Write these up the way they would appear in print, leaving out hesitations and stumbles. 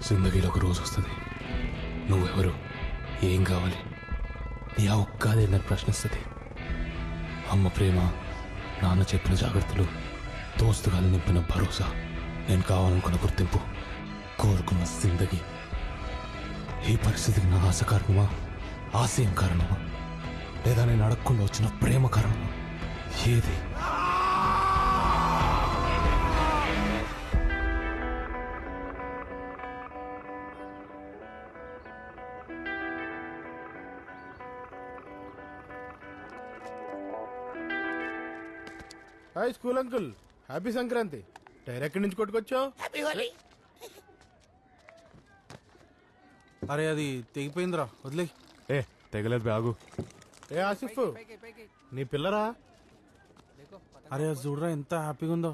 జిందగీలో ఒక రోజు వస్తుంది, నువ్వెవరు, ఏం కావాలి, నీ ఆ ఒక్కదే నన్ను ప్రశ్నిస్తుంది. అమ్మ ప్రేమ, నాన్న చెప్పిన జాగ్రత్తలు, దోస్తుగాలు నింపిన భరోసా, నేను కావాలనుకున్న గుర్తింపు, కోరుకున్న జిందగీ. ఈ పరిస్థితికి నా ఆశ కారణమా, ఆశయం కారణమా, లేదా నేను అడగకుండా వచ్చిన ప్రేమ కారణమా? ఏది? Hi school uncle, happy Sankranti. Tyre ఎక్కడి నుంచి కొట్టుకొచ్చావు? అరే అది తెగిపోయిందిరా, వదిలే. ఏ తెగలేదు బాగు. ఏ ఆసిఫ్, నీ పిల్లరా? అరే అది చూడరా ఎంత హ్యాపీగా ఉందో.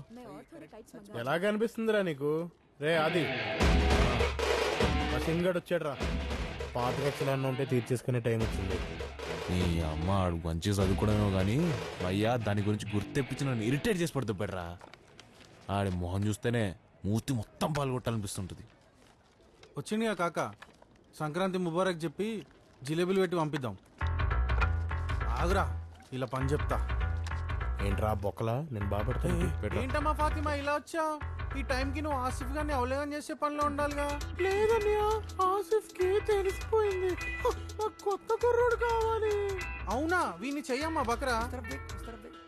ఎలా కనిపిస్తుందిరా నీకు? రే అది సింగడ్ వచ్చాడురా, పాత ఖర్చులన్నీ ఉంటే తీర్చేసుకునే టైం వచ్చింది. నీ అమ్మ ఆడు మంచిగా చదువుకోవడమేమో కానీ అయ్యా దాని గురించి గుర్తెప్పించి నన్ను ఇరిటేట్ చేసి పడుతుంటారా. ఆడి మొహం చూస్తేనే మూతి మొత్తం పాల్గొట్టాలనిపిస్తుంటుంది. వచ్చిందిగా కాక, సంక్రాంతి ముబారక్ చెప్పి జిలేబీలు పెట్టి పంపిద్దాం. ఆగురా, ఇలా పని చెప్తా. ఏంట్రా బొక్కలా, నేను బాబడతా. ఏంటమ్మా ఫాతిమా ఇలా వచ్చావు? ఈ టైంకి నువ్వు ఆసిఫ్ గారిని అవలేగం చేసే పనిలో ఉండాలిగా. లేదన్నయ్య, ఆసిఫ్ కి తెలిసిపోయింది కొత్త కుర్రోడు కావాలి. అవునా, వీని చెయ్యమ్మా బక్రా.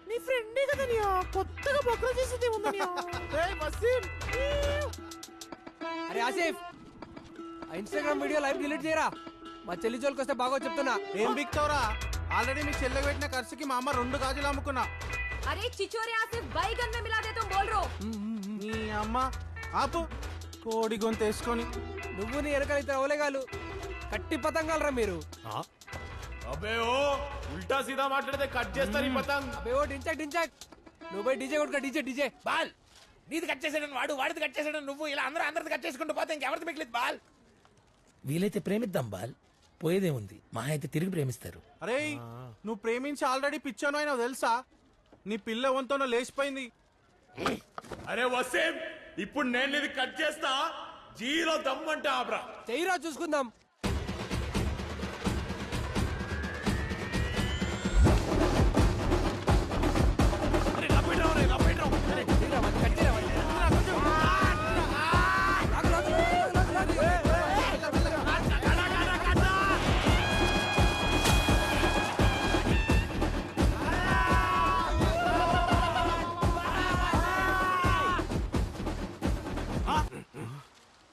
నీ ఫ్రెండే కదనియా, కొత్తగా బక్రా చేసేది ఉందనియా. అరే ఆసిఫ్, ఆ ఇన్స్టాగ్రామ్ వీడియో లైవ్ డిలీట్ చేయరా, మా చెల్లి జోలికి వస్తే బాగో చెప్తున్నా. ఏం బిక్తావురా? ఆల్రెడీ మీ చెల్లె పెట్టిన ఖర్చుకి మా అమ్మ 2 గాజులు అమ్ముకున్నా. अरे चिचोरे आसिफ बैगन में मिला दे तुम बोल रहे हो। నీ అమ్మ ఆపు, కోడి గొంతు వేసుకొని. నువ్వు నీ వెనకాల ఇద్దరు అవలేగాలు కట్టి పతంగాలరా మీరు. అబే ఓ ఉల్టా సీదా మాట్లాడితే కట్ చేస్తారు ఈ పతంగ్. అబే ఓ డించక్ డించక్, నువ్వు పోయి డీజే కొట్టుకో. డీజే డీజే బాల్ నీది కట్ చేసాడని వాడు, వాడిది కట్ చేసాడని నువ్వు, ఇలా అందరిది కట్ చేసుకుంటూ పోతే ఇంకెవరిది మిగిలింది బాల్. వీలైతే ప్రేమిద్దాం బాల్, పోయేదేముంది, మా అయితే తిరిగి ప్రేమిస్తారు. అరే నువ్వు ప్రేమించి ఆల్రెడీ పిచ్చాను అయినా తెలుసా? నీ పిల్ల వంతోనో లేచిపోయింది. అరే వసీం, ఇప్పుడు నేను ఇది కట్ చేస్తా, జీరో దమ్మంటే ఆబ్రా. చెయ్యిరా చూసుకుందాం.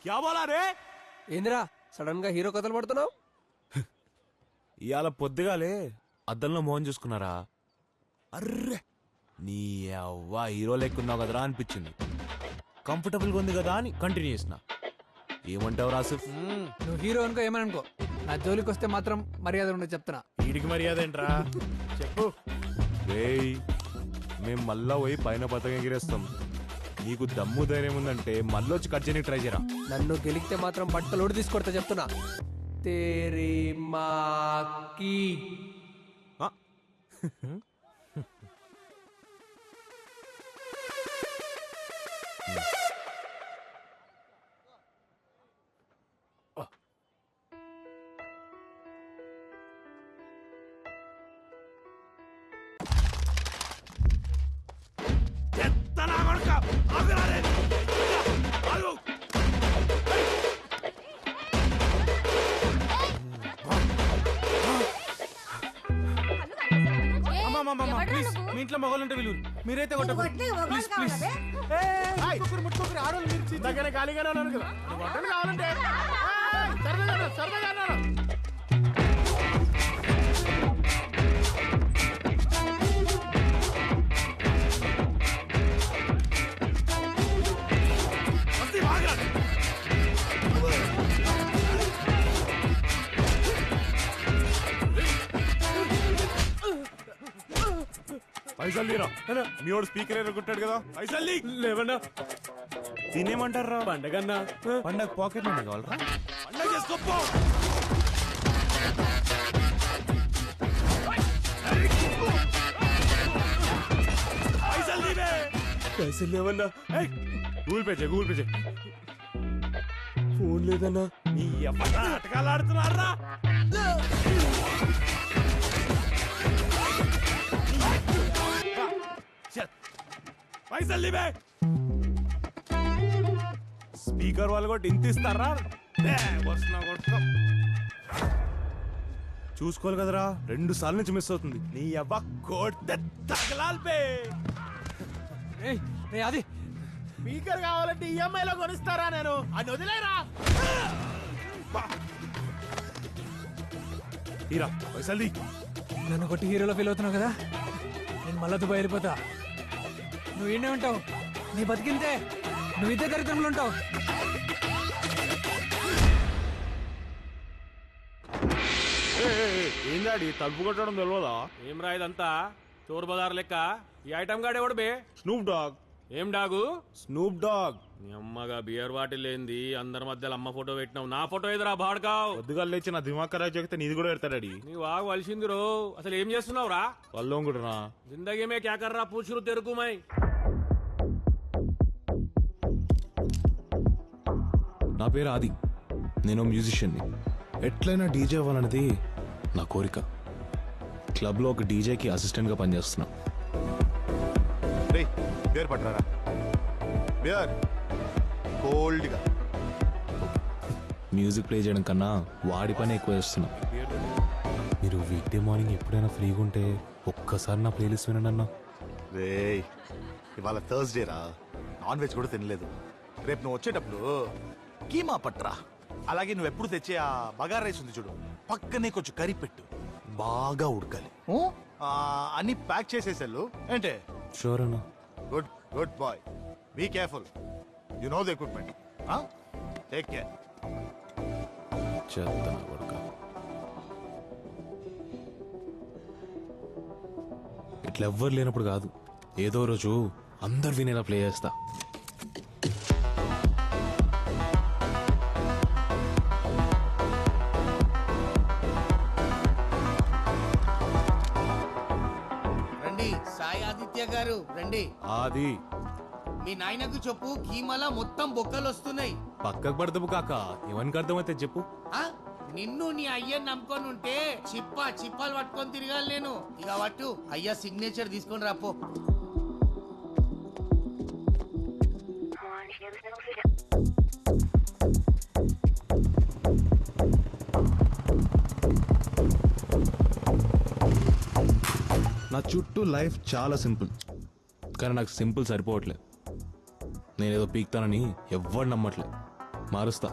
క్యా బోలా రే? ఏందిరా సడన్ గా హీరో కథలు పడుతున్నావు? ఇవాళ పొద్దుగాలే అద్దంలో మోహన్ చూసుకున్నారా, అర్రే నీ అవ్వ హీరో లెక్కున్నావు కదరా అనిపించింది. కంఫర్టబుల్గా ఉంది కదా అని కంటిన్యూ చేసిన. ఏమంటావు రాసిఫ్? నువ్వు హీరో అనుకో ఏమని అనుకో, నా జోలికి వస్తే మాత్రం మర్యాద ఉండదు చెప్తున్నా. వీడికి మర్యాద ఏంట్రా చెప్పు. రేయ్, మేము మళ్ళా పోయి పైన పతంగ ఎగిరేస్తాం. నీకు దమ్ము ధైర్యం ఉందంటే మళ్ళొచ్చి కట్ చేయడానికి ట్రై చేయరా. నన్ను గెలిగితే మాత్రం బట్టలు ఓడి తీసుకొడతా చెప్తున్నా. తేరీ మాకి ప్లీజ్, మీ ఇంట్లో మొగలుంటే విలువ, మీరైతే కొట్టకండి. Please please. ముట్టుకోకరి ఆడోళ్ళు మీరు దగ్గర ఖాళీగానే ఉన్నాను కదా, నువ్వు వంటలు కావాలంటే ఏయ్, సరదాగా సరదాగా అన్నాను. పైసలు తీరా, మీ వాడు స్పీకర్ ఎరగొట్టాడు కదా. పైసలు లేవన్నా తినేమంటారా? పండగన్నా పండగ పాకెట్ మనీ కావాలరా? పండగ చేసుకోపో. పైసలు తీవే. పైసలు లేవన్నా. గూగుల్ పే చేయి, గూగుల్ పే చేయి. ఫోన్ లేదన్నా. నీ ఎప్పటి నాటకాలు ఆడుతున్నారా? పైసలు లివే. స్పీకర్ వాళ్ళు కూడా ఇంత ఇస్తారా? చూసుకోవాలి కదరా, 2 సార్లు నుంచి మిస్ అవుతుంది. నీ అవ్వ కోట్ తగలాల్ బే. అది స్పీకర్ కావాలంటే EMI లో కొనిస్తారా? నేను అని వదిలేరా. హీరా పైసలు ది. నన్ను కొట్టి హీరోలో ఫీల్ అవుతున్నావు కదా, నేను మళ్ళా దుబాయ్ వెళ్ళిపోతా. నువ్వు ఈయనే ఉంటావు, నీ బతికింతే నువ్వు ఇద్దరు దరిద్రంలో ఉంటావు. ఏం గాడి తలుపు కొట్టడం తెలియదా? ఏం రా ఇదంతా చోర్ బజార్ లెక్క. ఈ ఐటమ్ గాడు ఎవడు బే? Snoop dog. ఏం డాగు? Snoop dog. నీ అమ్మగా బియర్ బాటిల్ ఏంది? అందరి మధ్యలో అమ్మ ఫోటో పెట్టినావు, నా ఫోటో ఎదురా బాడుకావు. పొద్దుగా లేచి నా దిమాగ్ ఖరాబ్ చేస్తే నీది కూడా పెడతాడీ. నీ వాగు వలిసింది రో. అసలు ఏం చేస్తున్నావు రా? వాళ్ళు కూడా జిందగీ మే క్యా కర్రా పూछरू తెరుకు మై. నా పేరు ఆది, నేను మ్యూజిషియన్ని. ఎట్లయినా డీజే అవ్వాలన్నది నా కోరిక. క్లబ్లో ఒక డీజేకి అసిస్టెంట్గా పనిచేస్తున్నా. బియర్ పట్టరా, బియర్ కోల్డ్గా. మ్యూజిక్ ప్లే చేయడం కన్నా వాడి పని ఎక్కువ చేస్తున్నా. మీరు వీక్ డే మార్నింగ్ ఎప్పుడైనా ఫ్రీగా ఉంటే ఒక్కసారి నా ప్లేలిస్ట్ వినండి అన్నా. రే ఇవాళ థర్స్డే రా, నాన్ వెజ్ కూడా తినలేదు. రేపు నువ్వు వచ్చేటప్పుడు కీమా పట్రా. అలాగే నువ్వు ఎప్పుడు తెచ్చే ఆ బగారా రైస్ ఉంది చూడు, పక్కనే కొంచెం కర్రీ పెట్టు, బాగా ఉడకాలి. అన్ని ప్యాక్ చేసేసారు ఏంటే? షూర్ అన్నా. Good good boy, be careful, you know the equipment. Take care. చేద్దాం కొడుక. ఇట్లా ఎవ్వరు లేనప్పుడు కాదు, ఏదో రోజు అందరు వినేలా ప్లే చేస్తా. సాయి ఆదిత్య గారు రండి. ఆది మీ నాయనకు చెప్పు, కీమల మొత్తం బొక్కలు వస్తున్నాయి. పక్కకు పడతావు కాక, ఎవరికి అర్థమైతే చెప్పు. నిన్ను నీ అయ్యని నమ్ముకొని ఉంటే చిప్పాలు పట్టుకొని తిరగాలి నేను. ఇక పట్టు, అయ్యా సిగ్నేచర్ తీసుకొని రాపో. నా చుట్టూ లైఫ్ చాలా సింపుల్, కానీ నాకు సింపుల్ సరిపోవట్లేదు. నేనేదో పీక్తానని ఎవ్వరు నమ్మట్లేదు. మారుస్తా.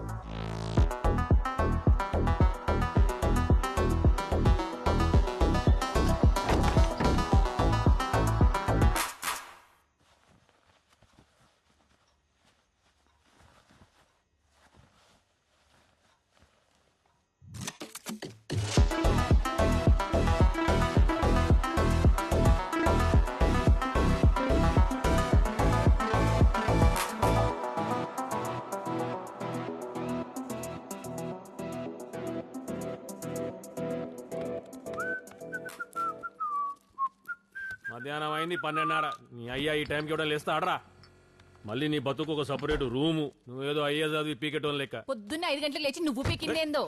మధ్యాహ్నం అయింది 12:30. నీ అయ్యా ఈ టైంకి కూడా లేస్తా ఆడరా. మళ్ళీ నీ బతుకు ఒక సపరేట్ రూము. నువ్వేదో అయ్యా చదివి పీకెటోన్ లెక్క. పొద్దున్న 5 గంటలకు లేచి నువ్వు పీకిందేందో.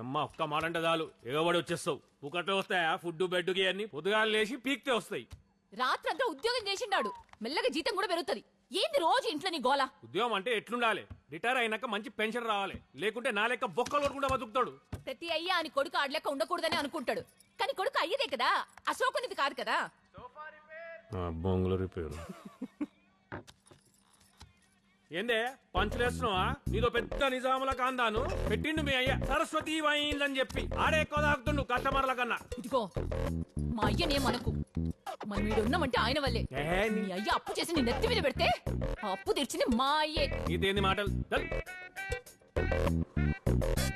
అమ్మ ఒక్క మాట అంటే చాలు ఎగబడి వచ్చేస్తావు. పుకట్లో వస్తాయా ఫుడ్ బెడ్కి అన్ని? పొద్దుగాలు లేచి పీక్తే వస్తాయి. రాత్రంతా ఉద్యోగం చేసిండాడు, మెల్లగా జీతం కూడా పెరుగుతుంది. ఏంది రోజు ఇంట్లో నీ గోల? ఉద్యోగం అంటే ఎట్లుండాలి? రిటైర్ అయినాక మంచి పెన్షన్ రావాలి, లేకుంటే నా లెక్క బొక్కలు కొట్టుకుంటా బతుకుతాడు. ప్రతి అయ్యా అని కొడుకు ఆడలేక ఉండకూడదని అనుకుంటాడు, కానీ కొడుకు అయ్యదే కదా, అశోకునిది కాదు కదా. బొంగుల రిపేరు ఏందే పంచులేస్తున్నావా? నీదో పెద్ద నిజాముల కాందాను పెట్టిండు మీ అయ్య సరస్వతి వైన్స్ అని చెప్పి. ఆడే ఎక్కువ తాగుతుండు కస్టమర్ల కన్నా. ఇదిగో మా అయ్యనేమనకు, మన వీడు ఉన్నామంటే ఆయన వల్లే. నీ అయ్య అప్పు చేసి నీ నెత్తి మీద పెడితే ఆ అప్పు తెచ్చింది మా అయ్యే. ఇదేంది మాటలు?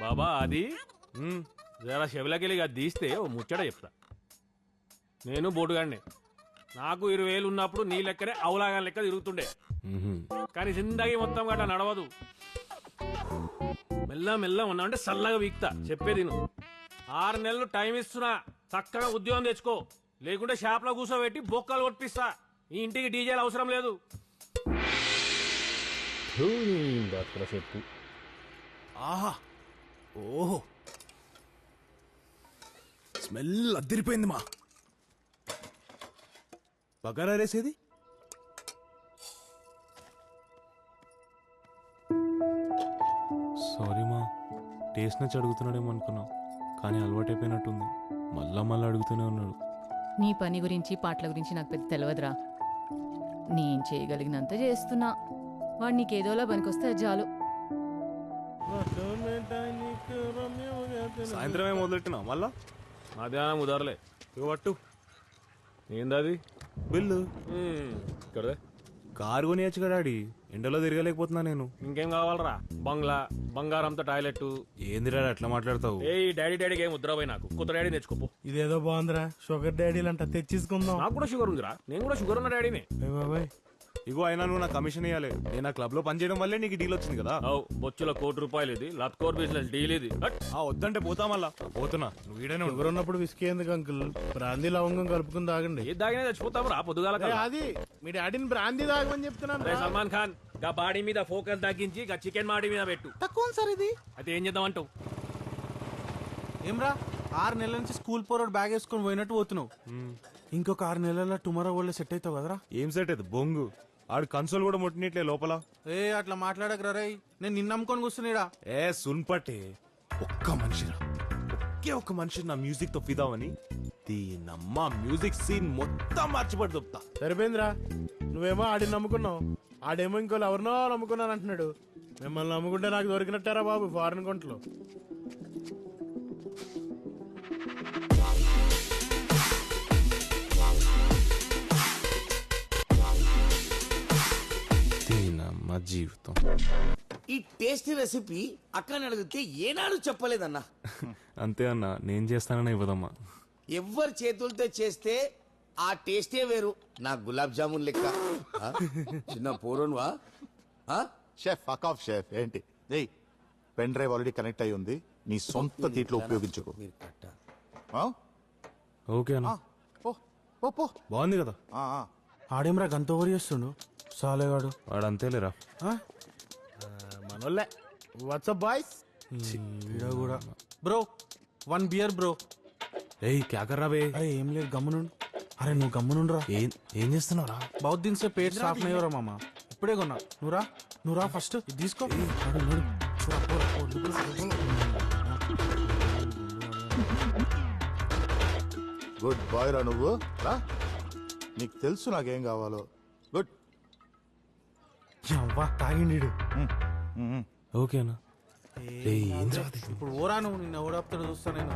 బాబా అది జరా చెవులకెళ్ళిగా తీస్తే ఓ ముచ్చట చెప్తా. నేను బోటుగాడినే. నాకు 20,000 ఉన్నప్పుడు నీ లెక్కనే అవులాగా లెక్క తిరుగుతుండే. కానీ జిందగీ మొత్తం గట్ట నడవదు. మెల్ల మెల్ల ఉన్నామంటే సల్లగా వీక్తా. చెప్పేది నువ్వు 6 నెలలు టైం ఇస్తున్నా, చక్కగా ఉద్యోగం తెచ్చుకో, లేకుంటే షాప్లో కూర్చోబెట్టి బొక్కలు కొట్టిస్తా. ఈ ఇంటికి డీజేలు అవసరం లేదు. చెప్పు ఆహా ఓహో స్మెల్ అద్దరిపోయింది మా బగారా రేసేది సారీ మా టేస్ట్ నచ్చి అడుగుతున్నాడేమో అనుకున్నా కానీ అలవాటైపోయినట్టుంది మళ్ళా అడుగుతూనే ఉన్నాడు. నీ పని గురించి పాటల గురించి నాకు పెద్ద తెలియదురా. నేను చేయగలిగినంత చేస్తున్నా. వాడు నీకేదోలా పనికొస్తే అది చాలు. సాయంత్రమే మొదలెట్టినా మళ్ళా మధ్యాహ్నం ఉదారలే ఇక పట్టు ఏందది బిల్లు. ఇక్కడ కారు కొనియచ్చు కదా డాడీ, ఎండలో తిరగలేకపోతున్నా నేను. ఇంకేం కావాలరా? బంగ్లా, బంగారంతో టాయిలెట్. ఏంది డాడీ అట్లా మాట్లాడతావు? ఏ డాడీకి ఏం ఉద్రపోయి నాకు కొత్త డాడీ తెచ్చుకోపో. ఇదేదో బాగుందిరా, షుగర్ డాడీలు అంట, తెచ్చేసుకుందాం. నాకు కూడా షుగర్ ఉందిరా, నేను కూడా షుగర్ ఉన్న డాడీని. బాబాయ్ ఇగో అయినా నువ్వు నా కమిషన్ ఇవ్వాలి. నేను ఆ క్లబ్ లో పనిచేయడం వల్లే నీకు డీల్ వచ్చింది కదా. బొచ్చులో ₹1,00,00,000 ఇది, లత్కోర్ బిజినెస్ డీల్ ఇది. వద్దంటే పోతా మళ్ళా. పోతున్నా, నువ్వు ఈడనే షుగర్ ఉన్నప్పుడు విస్కీ ఎందుకు అంకుల్? బ్రాందీ లవంగం కలుపుకుని తాగండి. ఏ దాగినా చచ్చిపోతావు రా పొద్దుగాల. అది మీ డాడీని బ్రాందీ తాగమని చెప్తున్నాను. సల్మాన్ ఖాన్ గా బాడీ మీద ఫోకస్ తగ్గించి గా చికెన్ బాడీ మీద పెట్టు. తక్కువ సార్ ఇది. అయితే ఏం చేద్దాం అంటావు? ఏమ్రా 6 నెలల నుంచి స్కూల్ పోరాడు బ్యాగ్ వేసుకొని పోయినట్టు పోతున్నావు. ఇంకొక 6 నెలల టుమారో వాళ్ళు సెట్ అవుతావు కదరా? ఏం సెట్ అయితే బొంగు. ఆడు కన్సోల్ కూడా ముట్టినట్లే లోపల. ఏ అట్లా మాట్లాడకరా రేయ్, నేను నిన్న నమ్ముకొని కూర్చున్నాడా. ఏ సున్పట్టే ఒక్క మనిషిరా, ఒక్క మనిషి నా మ్యూజిక్ తో ఫిదావని దీనమ్మ మ్యూజిక్ సీన్ మొత్తం మార్చిపడి చెప్తా. సరిపోయిందిరా, నువ్వేమో ఆడిని నమ్ముకున్నావు, ఆడేమో ఇంకోళ్ళు ఎవరినో నమ్ముకున్నాను అంటున్నాడు. మిమ్మల్ని నమ్ముకుంటే నాకు దొరికినట్టారా బాబు ఫారెన్ కొంట్లో. మా జీవితం ఈ టేస్టీ రెసిపీ అక్కని అడిగితే ఏనాడు చెప్పలేదన్నా. అంతే అన్న, నేను చేస్తానని ఇవ్వదమ్మా. ఎవ్వరి చేతులతో చేస్తే ఆ టేస్టే వేరు. నా గులాబ్ జామున్ లెక్క. ఆ? చిన్న పోరోన్వా? Chef fuck off chef. ఏంటి పెన్ డ్రైవ్ ఆల్రెడీ కనెక్ట్ అయి ఉంది, నీ సొంత తీట్లో ఉపయోగించుకో. ఓకే అన్న, బాగుంది కదా. ఆడేమ్రా గంత ఓవర్ చేస్తుండు సాలేగాడు. వాడు అంతేలేరా. మనోళ్ళే. వాట్సాప్ బాయ్స్ కూడా బ్రో 1 బియర్ బ్రో. ఏయ్ క్యా కర్రా బే? అరే ఏం లేదు గమ్మునుండు. అరే నువ్వు గమ్మునుండ్రా. ఏం చేస్తున్నావురా? బౌత్ దిన్ సే పేట్ సాఫ్ నయ్యరా మామా, ఇప్పుడే కొన్నా. నువ్వురా ఫస్ట్ ఇది తీసుకో. గుడ్ బాయ్ రా నువ్వు. రా, నీకు తెలుసు నాకేం కావాలో. గుడ్. తాగిండు. ఓకేనా? ఇప్పుడు ఓరా నువ్వు, నిన్న ఓడాపుతాడు చూస్తా నేను.